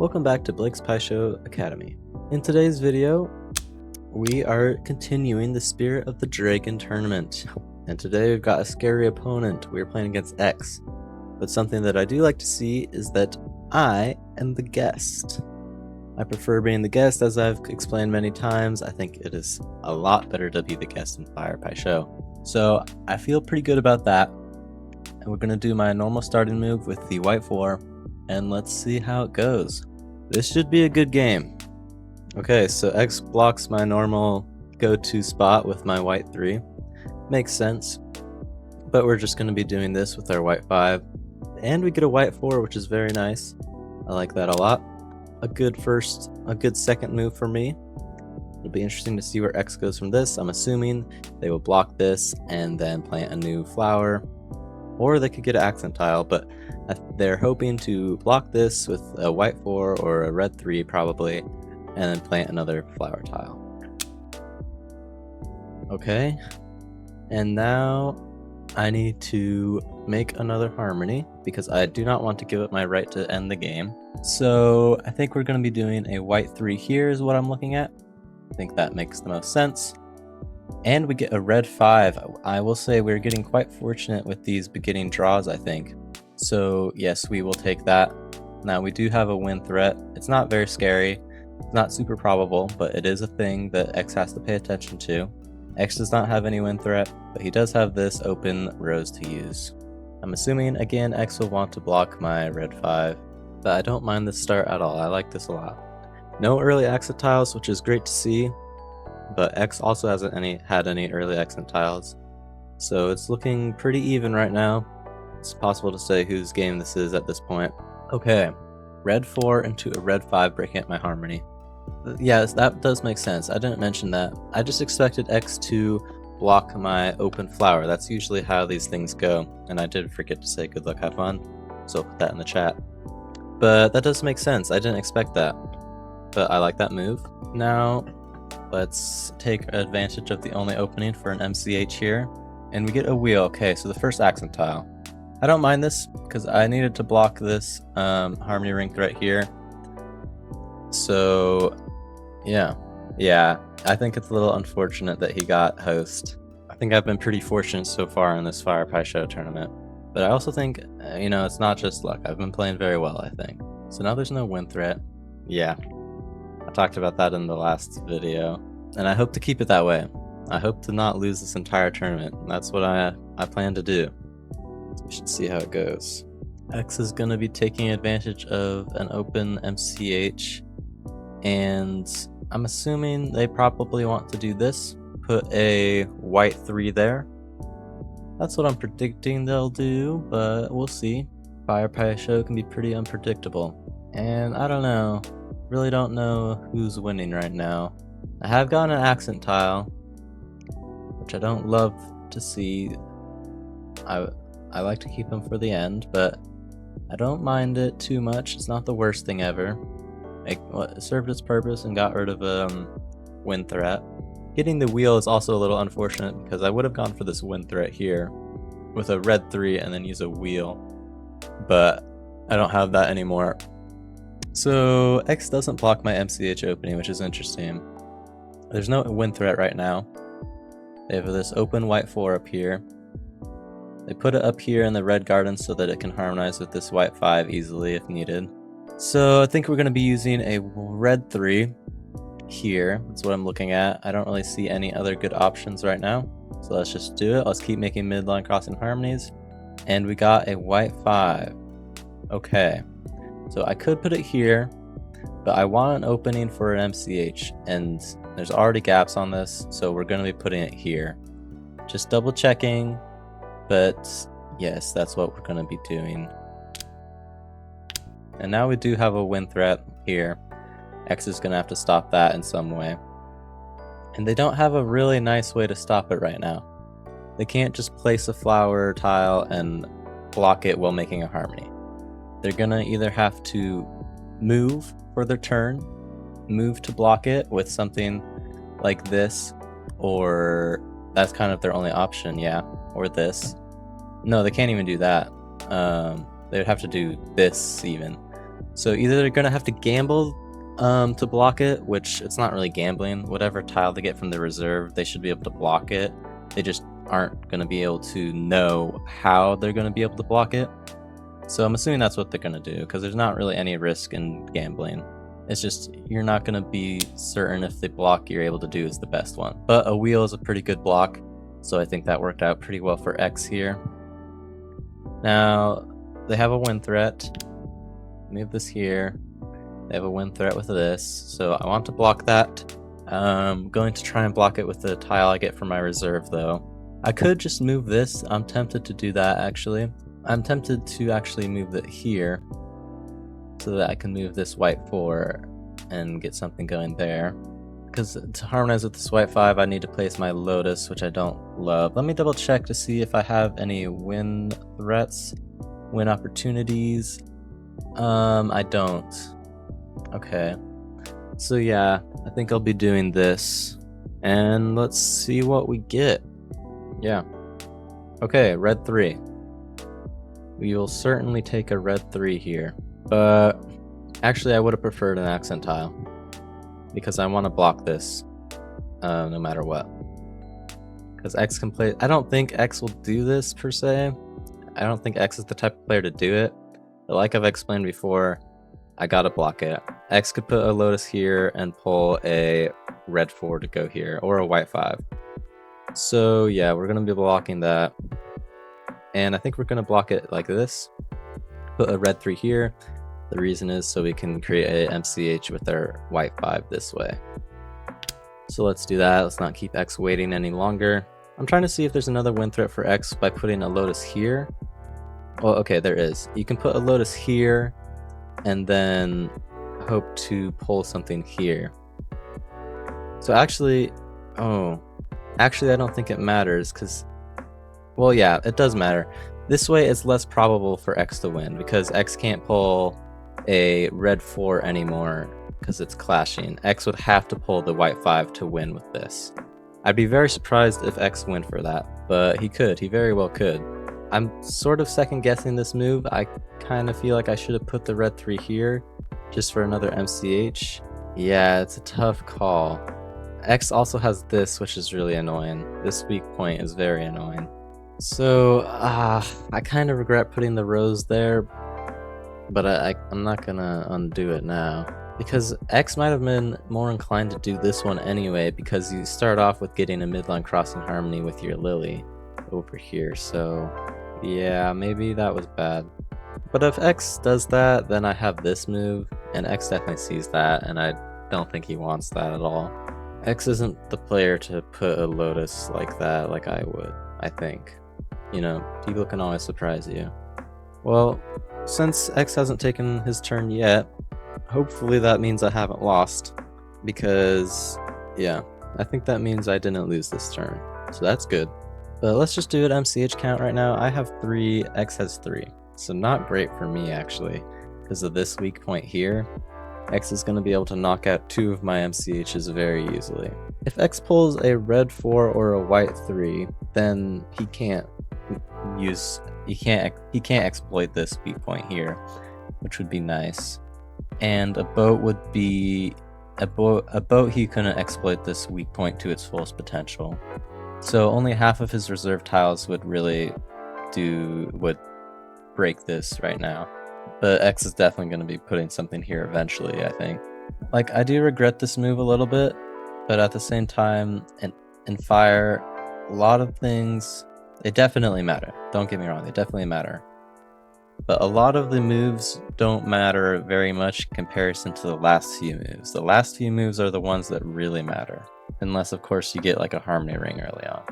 Welcome back to Blake's Pie Show Academy. In today's video, we are continuing the Spirit of the Dragon tournament. And today we've got a scary opponent. We're playing against X. But something that I do like to see is that I am the guest. I prefer being the guest, as I've explained many times. I think it is a lot better to be the guest in Fire Pie Show. So I feel pretty good about that. And we're going to do my normal starting move with the white 4. And let's see how it goes. This should be a good game. Okay, so X blocks my normal go-to spot with my white 3. Makes sense. But we're just going to be doing this with our white 5. And we get a white 4, which is very nice. I like that a lot. A good second move for me. It'll be interesting to see where X goes from this. I'm assuming they will block this and then plant a new flower. Or they could get an accent tile, but they're hoping to block this with a white 4 or a red 3 probably, and then plant another flower tile. Okay, and now I need to make another harmony because I do not want to give up my right to end the game. So I think we're going to be doing a white 3 here is what I'm looking at. I think that makes the most sense. And we get a red 5. I will say we're getting quite fortunate with these beginning draws, I think. So yes, we will take that. Now we do have a win threat. It's not very scary. It's not super probable, but it is a thing that X has to pay attention to. X does not have any win threat, but he does have this open rose to use. I'm assuming, again, X will want to block my red 5, but I don't mind this start at all. I like this a lot. No early accent tiles, which is great to see. But X also hasn't had any early accent tiles, so it's looking pretty even right now. It's possible to say whose game this is at this point. Okay, red 4 into a red 5 breaking up my harmony. Yes, that does make sense. I didn't mention that. I just expected X to block my open flower. That's usually how these things go, and I did forget to say good luck, have fun, so I'll put that in the chat. But that does make sense. I didn't expect that, but I like that move. Now let's take advantage of the only opening for an MCH here. And we get a wheel. Okay, so the first accent tile. I don't mind this because I needed to block this harmony ring threat here. So yeah, I think it's a little unfortunate that he got host. I think I've been pretty fortunate so far in this Fire Pie Show tournament. But I also think, it's not just luck. I've been playing very well, I think. So now there's no win threat. Yeah. I talked about that in the last video, and I hope to keep it that way. I hope to not lose this entire tournament. That's what I plan to do. So we should see how it goes. X is going to be taking advantage of an open MCH, and I'm assuming they probably want to do this. Put a white 3 there. That's what I'm predicting they'll do, but we'll see. Fire Pie Show can be pretty unpredictable, and I don't know. Really don't know who's winning right now. I have gotten an accent tile, which I don't love to see. I like to keep them for the end, but I don't mind it too much. It's not the worst thing ever. It served its purpose and got rid of a win threat. Getting the wheel is also a little unfortunate because I would have gone for this win threat here with a red 3 and then use a wheel, but I don't have that anymore. So X doesn't block my MCH opening, which is interesting. There's no win threat right now. They have this open white 4 up here. They put it up here in the red garden so that it can harmonize with this white 5 easily if needed. So I think we're going to be using a red 3 here. That's what I'm looking at. I don't really see any other good options right now. So let's just do it. Let's keep making midline crossing harmonies. And we got a white 5. Okay. So I could put it here, but I want an opening for an MCH, and there's already gaps on this, so we're going to be putting it here. Just double checking, but yes, that's what we're going to be doing. And now we do have a win threat here. X is going to have to stop that in some way. And they don't have a really nice way to stop it right now. They can't just place a flower tile and block it while making a harmony. They're gonna either have to move for their turn, move to block it with something like this, or that's kind of their only option, yeah, or this. No, they can't even do that. They would have to do this even. So either they're gonna have to gamble to block it, which it's not really gambling. Whatever tile they get from the reserve, they should be able to block it. They just aren't gonna be able to know how they're gonna be able to block it. So I'm assuming that's what they're gonna do, because there's not really any risk in gambling. It's just you're not gonna be certain if the block you're able to do is the best one. But a wheel is a pretty good block, so I think that worked out pretty well for X here. Now they have a win threat. Move this here. They have a win threat with this, so I want to block that. I'm going to try and block it with the tile I get from my reserve though. I could just move this. I'm tempted to do that actually. I'm tempted to actually move it here so that I can move this white 4 and get something going there. Because to harmonize with this white 5, I need to place my Lotus, which I don't love. Let me double check to see if I have any win threats, win opportunities. I don't. Okay. So yeah, I think I'll be doing this. And let's see what we get. Yeah. Okay, red 3. We will certainly take a red 3 here. But actually I would have preferred an accent tile, because I want to block this no matter what. Because X can play. I don't think X will do this per se. I don't think X is the type of player to do it. But like I've explained before, I gotta block it. X could put a Lotus here and pull a red 4 to go here, or a white 5. So yeah, we're gonna be blocking that. And I think we're gonna block it like this. Put a red 3 here. The reason is so we can create a MCH with our white 5 this way. So let's do that. Let's not keep X waiting any longer. I'm trying to see if there's another win threat for X by putting a Lotus here. Well, okay, there is. You can put a Lotus here and then hope to pull something here. So actually, actually I don't think it matters because, well, yeah, it does matter. This way it's less probable for X to win because X can't pull a red 4 anymore because it's clashing. X would have to pull the white 5 to win with this. I'd be very surprised if X went for that, but he could. He very well could. I'm sort of second guessing this move. I kind of feel like I should have put the red 3 here just for another MCH. Yeah, it's a tough call. X also has this, which is really annoying. This weak point is very annoying. So, I kind of regret putting the rose there, but I'm not gonna undo it now. Because X might have been more inclined to do this one anyway, because you start off with getting a midline crossing harmony with your Lily over here, so yeah, maybe that was bad. But if X does that, then I have this move, and X definitely sees that, and I don't think he wants that at all. X isn't the player to put a Lotus like that like I would, I think. You know, people can always surprise you. Well, since X hasn't taken his turn yet, hopefully that means I haven't lost, because yeah, I think that means I didn't lose this turn, so that's good. But let's just do an MCH count right now. I have 3, X has 3, so not great for me actually, because of this weak point here. X is going to be able to knock out 2 of my MCHs very easily. If X pulls a red 4 or a white 3, then he can't exploit this weak point here, which would be nice. And a boat would be a boat he couldn't exploit this weak point to its fullest potential. So only half of his reserve tiles would break this right now. But X is definitely going to be putting something here eventually, I think. Like, I do regret this move a little bit, but at the same time, in Fire, a lot of things, they definitely matter. Don't get me wrong, they definitely matter. But a lot of the moves don't matter very much in comparison to the last few moves. The last few moves are the ones that really matter. Unless, of course, you get like a Harmony Ring early on.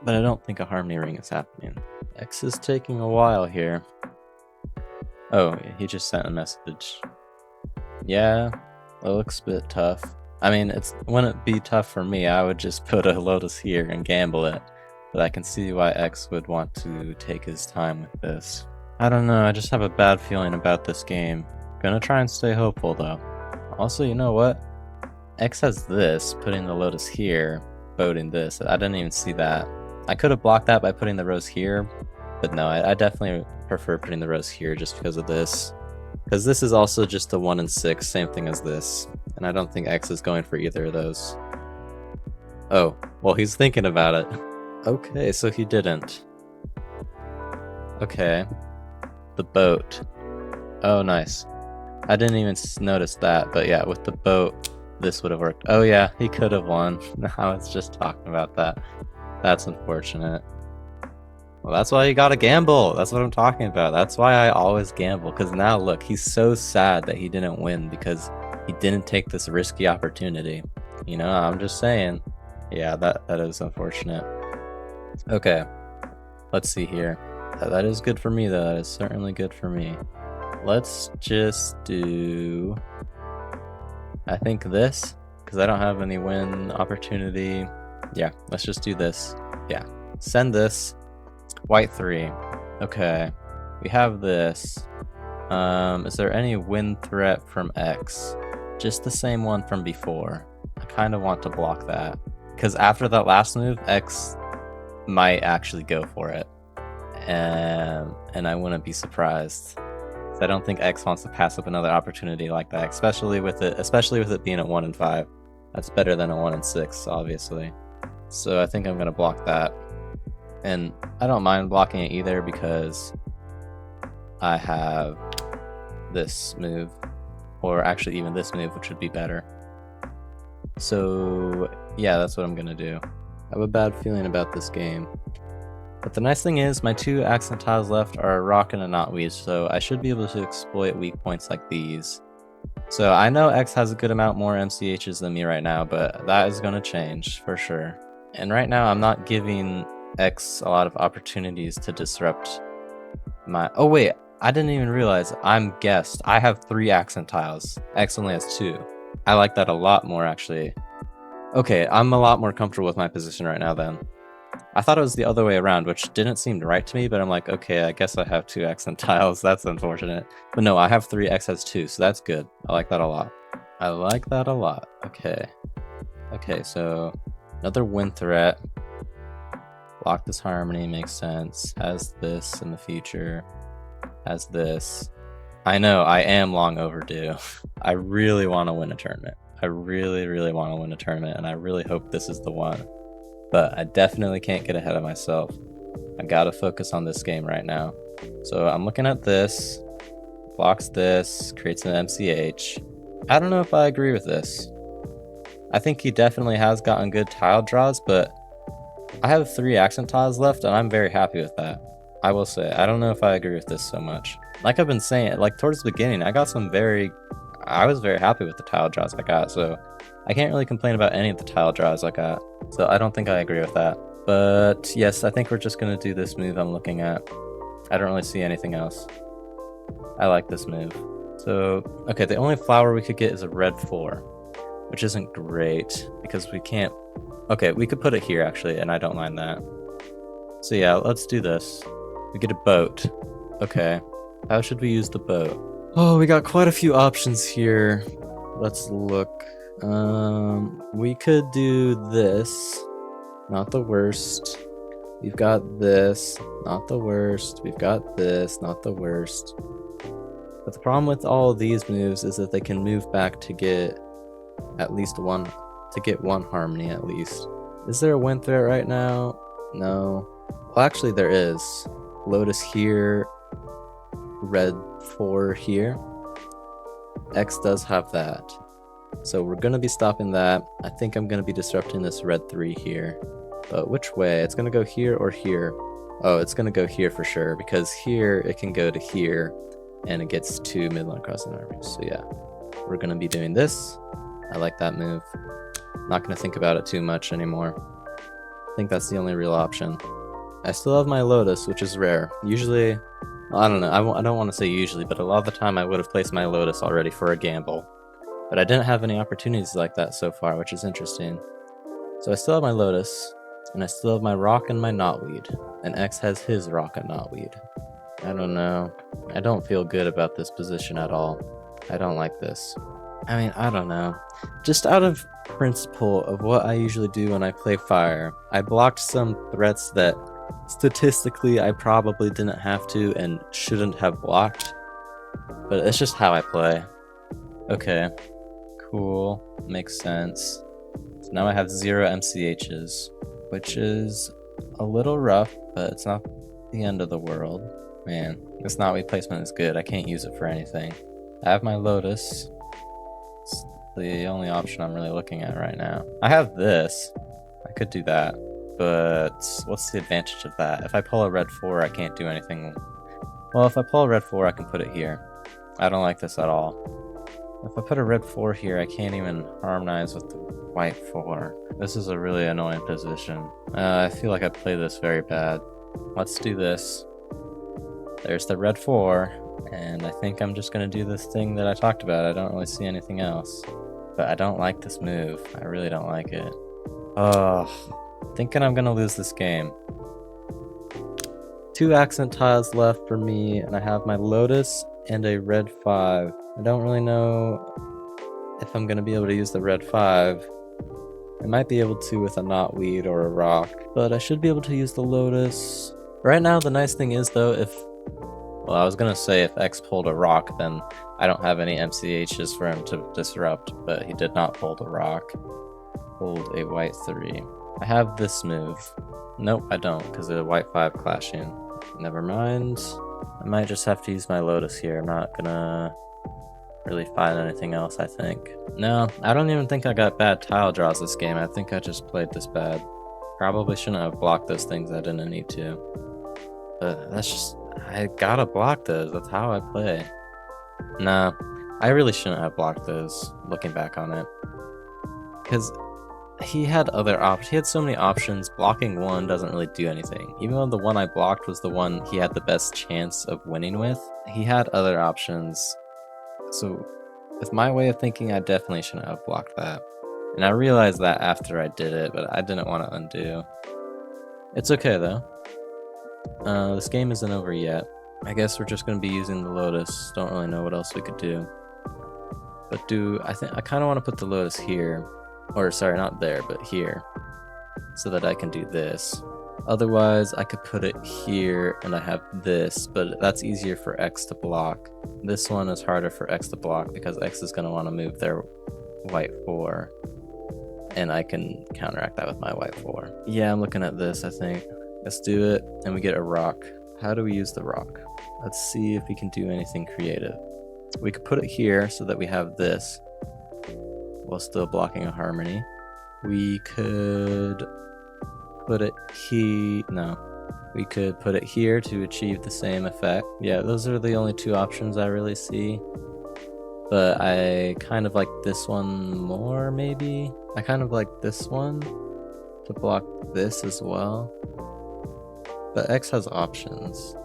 But I don't think a Harmony Ring is happening. X is taking a while here. Oh, he just sent a message. Yeah, it looks a bit tough. I mean, it wouldn't be tough for me. I would just put a Lotus here and gamble it. But I can see why X would want to take his time with this. I don't know, I just have a bad feeling about this game. Gonna try and stay hopeful though. Also, you know what? X has this, putting the Lotus here, boating this. I didn't even see that. I could have blocked that by putting the rose here, but no, I definitely prefer putting the rose here just because of this. Because this is also just a 1 and 6, same thing as this. And I don't think X is going for either of those. Oh, well, he's thinking about it. Okay, so he didn't. Okay. The boat. Oh, nice. I didn't even notice that, but yeah, with the boat, this would have worked. Oh yeah, he could have won. I was just talking about that. That's unfortunate. Well, that's why you gotta gamble. That's what I'm talking about. That's why I always gamble. Because now, look, he's so sad that he didn't win because he didn't take this risky opportunity. You know, I'm just saying. Yeah, that is unfortunate. Okay, let's see here. That is good for me, though. That is certainly good for me. Let's just do, I think this, because I don't have any win opportunity. Yeah, let's just do this. Yeah, send this. White 3. Okay, we have this. Is there any win threat from X? Just the same one from before. I kind of want to block that. Because after that last move, X might actually go for it. And I wouldn't be surprised. I don't think X wants to pass up another opportunity like that, especially with it being a 1 and 5. That's better than a 1 and 6, obviously. So I think I'm gonna block that. And I don't mind blocking it either because I have this move, or actually even this move, which would be better. So yeah, that's what I'm gonna do. I have a bad feeling about this game. But the nice thing is, my 2 accent tiles left are a rock and a knotweed, so I should be able to exploit weak points like these. So I know X has a good amount more MCHs than me right now, but that is going to change for sure. And right now I'm not giving X a lot of opportunities to disrupt my... Oh wait, I didn't even realize I'm guessed. I have 3 accent tiles. X only has 2. I like that a lot more, actually. Okay, I'm a lot more comfortable with my position right now then. I thought it was the other way around, which didn't seem right to me, but I'm like, okay, I guess I have 2 accent tiles. That's unfortunate. But no, I have 3, X has 2, so that's good. I like that a lot. I like that a lot. Okay. Okay, so another win threat. Block this harmony, makes sense. Has this in the future. Has this. I know, I am long overdue. I really want to win a tournament. I really, really want to win a tournament, and I really hope this is the one. But I definitely can't get ahead of myself. I gotta focus on this game right now. So I'm looking at this. Blocks this, creates an MCH. I don't know if I agree with this. I think he definitely has gotten good tile draws, but I have 3 accent tiles left, and I'm very happy with that. I will say, I don't know if I agree with this so much. Like I've been saying, like towards the beginning, I was very happy with the tile draws I got, so I can't really complain about any of the tile draws I got. So I don't think I agree with that. But yes, I think we're just going to do this move I'm looking at. I don't really see anything else. I like this move. So, okay, the only flower we could get is a red 4, which isn't great because we can't... Okay, we could put it here actually, and I don't mind that. So yeah, let's do this. We get a boat. Okay, how should we use the boat? Oh, we got quite a few options here. Let's look. We could do this. Not the worst. We've got this. Not the worst. We've got this. Not the worst. But the problem with all of these moves is that they can move back to get at least one, to get 1 harmony at least. Is there a win threat right now? No. Well, actually there is. Lotus here. Red 4 here. X does have that. So we're going to be stopping that. I think I'm going to be disrupting this red 3 here. But which way? It's going to go here or here? Oh, it's going to go here for sure, because here it can go to here and it gets 2 midline crossing armies. So yeah, we're going to be doing this. I like that move. Not going to think about it too much anymore. I think that's the only real option. I still have my Lotus, which is rare. Usually, I don't know, I don't want to say usually, but a lot of the time I would have placed my Lotus already for a gamble. But I didn't have any opportunities like that so far, which is interesting. So I still have my Lotus, and I still have my Rock and my Knotweed. And X has his Rock and Knotweed. I don't know. I don't feel good about this position at all. I don't like this. I mean, I don't know. Just out of principle of what I usually do when I play Fire, I blocked some threats that statistically I probably didn't have to and shouldn't have blocked. but it's just how I play. Okay, cool, makes sense. So now I have 0 MCHs, which is a little rough, but it's not the end of the world. Man, this knotweed placement is good. I can't use it for anything. I have my Lotus. It's the only option I'm really looking at right now. I have this. I could do that, but what's the advantage of that? If I pull a red 4, I can't do anything. Well, if I pull a red 4, I can put it here. I don't like this at all. If I put a red 4 here, I can't even harmonize with the white 4. This is a really annoying position. I feel like I play this very bad. Let's do this. There's the red 4, and I think I'm just going to do this thing that I talked about. I don't really see anything else. But I don't like this move. I really don't like it. Ugh. Thinking I'm going to lose this game. 2 accent tiles left for me, and I have my Lotus and a red 5. I don't really know if I'm going to be able to use the red 5. I might be able to with a knotweed or a rock, but I should be able to use the Lotus. Right now, the nice thing is, though, well, I was going to say if X pulled a rock, then I don't have any MCHs for him to disrupt, but he did not pull the rock. Pulled a white 3. I have this move. Nope, I don't, because of the white 5 clashing. Never mind. I might just have to use my Lotus here. I'm not gonna really find anything else, I think. No, I don't even think I got bad tile draws this game. I think I just played this bad. Probably shouldn't have blocked those things I didn't need to. But that's just... I gotta block those. That's how I play. Nah, I really shouldn't have blocked those, looking back on it. Because he had other options. He had so many options. Blocking one doesn't really do anything. Even though the one I blocked was the one he had the best chance of winning with, he had other options. So with my way of thinking, I definitely shouldn't have blocked that. And I realized that after I did it, but I didn't want to undo. It's okay though. This game isn't over yet. I guess we're just going to be using the Lotus. Don't really know what else we could do. But I kind of want to put the Lotus here. Or sorry, not there, but here. So that I can do this. Otherwise, I could put it here and I have this, but that's easier for X to block. This one is harder for X to block because X is going to want to move their white 4. And I can counteract that with my white 4. Yeah, I'm looking at this, I think. Let's do it, and we get a rock. How do we use the rock? Let's see if we can do anything creative. We could put it here so that we have this while still blocking a harmony. We could put it here. No. We could put it here to achieve the same effect. Yeah, those are the only 2 options I really see. But I kind of like this one more, maybe? I kind of like this one to block this as well. But X has options.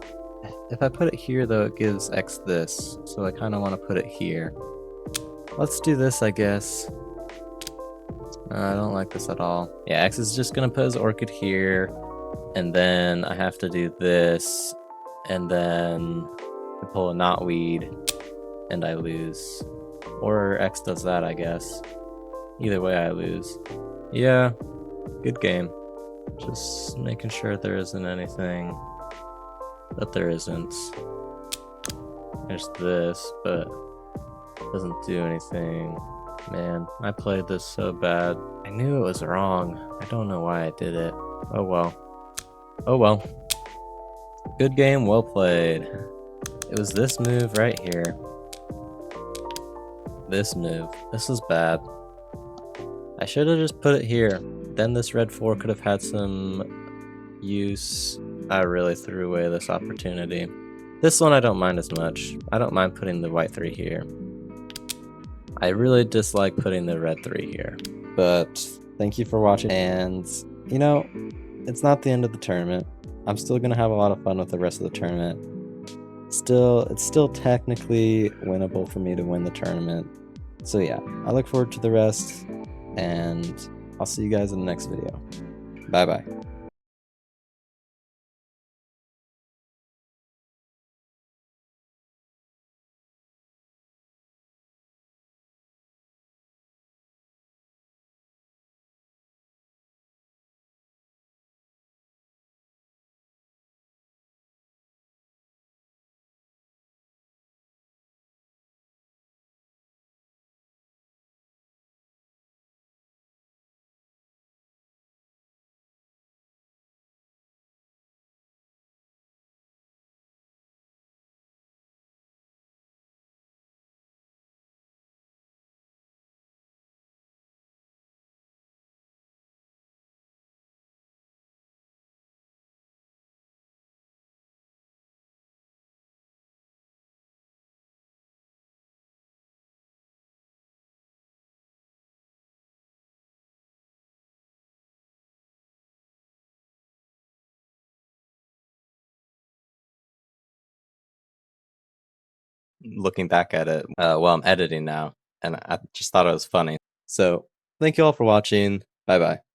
If I put it here, though, it gives X this. So I kind of want to put it here. Let's do this, I guess. I don't like this at all. Yeah, X is just going to put his orchid here. And then I have to do this. And then I pull a knotweed. And I lose. Or X does that, I guess. Either way, I lose. Yeah, good game. Just making sure there isn't anything that there isn't. There's this, but it doesn't do anything. Man, I played this so bad. I knew it was wrong. I don't know why I did it. Oh well. Oh well. Good game, well played. It was this move right here. This move. This is bad. I should have just put it here. Then this red 4 could have had some use. I really threw away this opportunity. This one I don't mind as much. I don't mind putting the white 3 here. I really dislike putting the red 3 here. But thank you for watching. And, you know, it's not the end of the tournament. I'm still going to have a lot of fun with the rest of the tournament. It's still technically winnable for me to win the tournament. So yeah, I look forward to the rest. And I'll see you guys in the next video. Bye bye. looking back at it while I'm editing now, and I just thought it was funny. So, thank you all for watching. Bye bye.